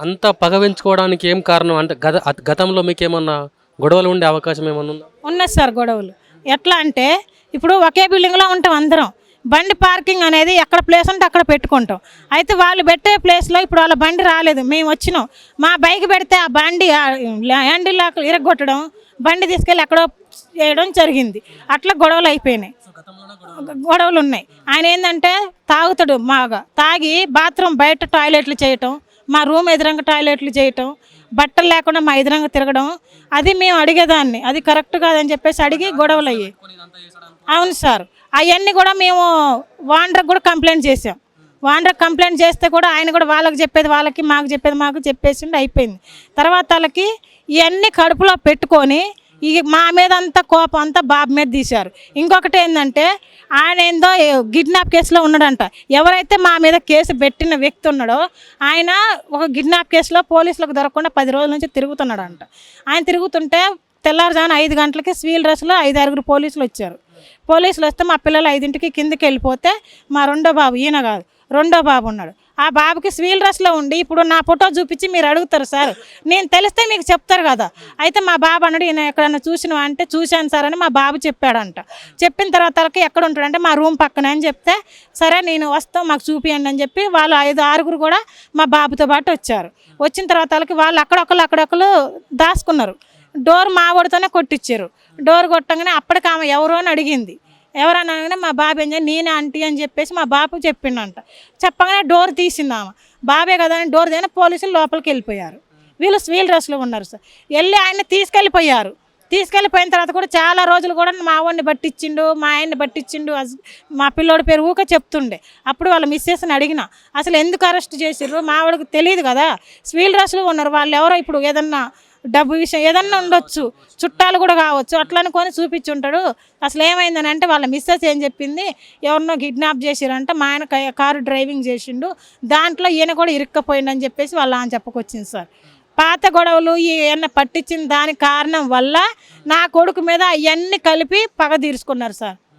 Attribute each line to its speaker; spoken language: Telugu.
Speaker 1: అంత పగ పెంచుకోవడానికి ఏం కారణం? అంటే గతంలో మీకేమన్నా గొడవలు ఉండే అవకాశం ఏమన్నా ఉందా?
Speaker 2: ఉన్నాయి సార్ గొడవలు. ఎట్లా అంటే ఇప్పుడు ఒకే బిల్డింగ్లో ఉంటాం అందరం. బండి పార్కింగ్ అనేది ఎక్కడ ప్లేస్ ఉంటే అక్కడ పెట్టుకుంటాం. అయితే వాళ్ళు పెట్టే ప్లేస్లో ఇప్పుడు వాళ్ళ బండి రాలేదు, మేము వచ్చినాం. మా బైక్ పెడితే ఆ బండి హ్యాండిల్ ఇరగొట్టడం, బండి తీసుకెళ్ళి ఎక్కడో చేయడం జరిగింది. అట్లా గొడవలు అయిపోయినాయి, గొడవలు ఉన్నాయి. ఆయన ఏంటంటే తాగుతాడు, మాగా తాగి బాత్రూమ్ బయట టాయిలెట్లు చేయటం, మా రూమ్ ఎదురంగా టాయిలెట్లు చేయటం, బట్టలు లేకుండా మా ఎదురంగా తిరగడం. అది మేము అడిగేదాన్ని, అది కరెక్ట్ కాదని చెప్పేసి అడిగి గొడవలు అయ్యాయి. అవును సార్, అవన్నీ కూడా మేము వాండర్కి కూడా కంప్లైంట్ చేసాం. వాండర్కి కంప్లైంట్ చేస్తే కూడా ఆయన కూడా వాళ్ళకి చెప్పేది వాళ్ళకి, మాకు చెప్పేది మాకు చెప్పేసి అయిపోయింది. తర్వాత వాళ్ళకి ఇవన్నీ కడుపులో పెట్టుకొని ఈ మా మీద అంతా కోపం అంతా బాబు మీద తీశారు. ఇంకొకటి ఏంటంటే ఆయన ఏందో కిడ్నాప్ కేసులో ఉన్నాడంట. ఎవరైతే మా మీద కేసు పెట్టిన వ్యక్తి ఉన్నాడో ఆయన ఒక కిడ్నాప్ కేసులో పోలీసులకు దొరకకుండా 10 రోజుల నుంచి తిరుగుతున్నాడంట. ఆయన తిరుగుతుంటే తెల్లారుజామున 5 గంటలకి సివిల్ డ్రెస్లో 5-6 పోలీసులు వచ్చారు. పోలీసులు వస్తే మా పిల్లలు 5ంటికి కిందకి వెళ్ళిపోతే మా రెండో బాబు, ఈయన కాదు రెండో బాబు ఉన్నాడు. ఆ బాబుకి సివిల్ డ్రెస్లో ఉండి ఇప్పుడు నా ఫోటో చూపించి మీరు అడుగుతారు సార్, నేను తెలిస్తే మీకు చెప్తారు కదా. అయితే మా బాబు అన్నాడు, ఈయన ఎక్కడన్నా చూసినవా అంటే చూశాను సార్ అని మా బాబు చెప్పాడంట. చెప్పిన తర్వాత వాళ్ళకి ఎక్కడ ఉంటాడంటే మా రూమ్ పక్కనే అని చెప్తే సరే నేను వస్తాం మాకు చూపియండి అని చెప్పి వాళ్ళు 5-6 కూడా మా బాబుతో పాటు వచ్చారు. వచ్చిన తర్వాత వాళ్ళకి వాళ్ళు అక్కడొక్కరు దాచుకున్నారు. డోర్ మా వాడితోనే కొట్టించారు. డోర్ కొట్టగానే అప్పటికి ఆమె ఎవరో అని అడిగింది. ఎవరనగానే మా బాబు ఏం చేయాలి, నేనే ఆంటీ అని చెప్పేసి మా బాబు చెప్పిండంట. చెప్పగానే డోర్ తీసింది ఆమె. బాబే కదా అని డోర్ తీయగానే పోలీసులు లోపలికి వెళ్ళిపోయారు. వీళ్ళు సివిల్ డ్రెస్లో ఉన్నారు సార్. వెళ్ళి ఆయన్ని తీసుకెళ్ళిపోయారు. తీసుకెళ్ళిపోయిన తర్వాత కూడా చాలా రోజులు కూడా మా వాడిని పట్టించిండు, మా ఆయన్ని పట్టించిండు, మా పిల్లోడి పేరు ఊక చెప్తుండే. అప్పుడు వాళ్ళ మిస్సెస్ని అడిగిన అసలు ఎందుకు అరెస్ట్ చేసిర్రు, మా వాడికి తెలియదు కదా, సివిల్ డ్రెస్లో ఉన్నారు వాళ్ళు, ఎవరో ఇప్పుడు ఏదన్నా డబ్బు విషయం ఏదన్నా ఉండొచ్చు, చుట్టాలు కూడా కావచ్చు, అట్లా అనుకొని చూపించుంటాడు. అసలు ఏమైందని అంటే వాళ్ళ మిస్సెస్ ఏం చెప్పింది, ఎవరినో కిడ్నాప్ చేసిరంట, మా ఆయన కారు డ్రైవింగ్ చేసిండు, దాంట్లో ఈయన కూడా ఇరుక్కపోయిండని చెప్పేసి వాళ్ళ ఆయన చెప్పుకొచ్చింది సార్. పాత గొడవలు ఈయన పట్టించిన దాని కారణం వల్ల నా కొడుకు మీద అవన్నీ కలిపి పగ తీర్చుకున్నారు సార్.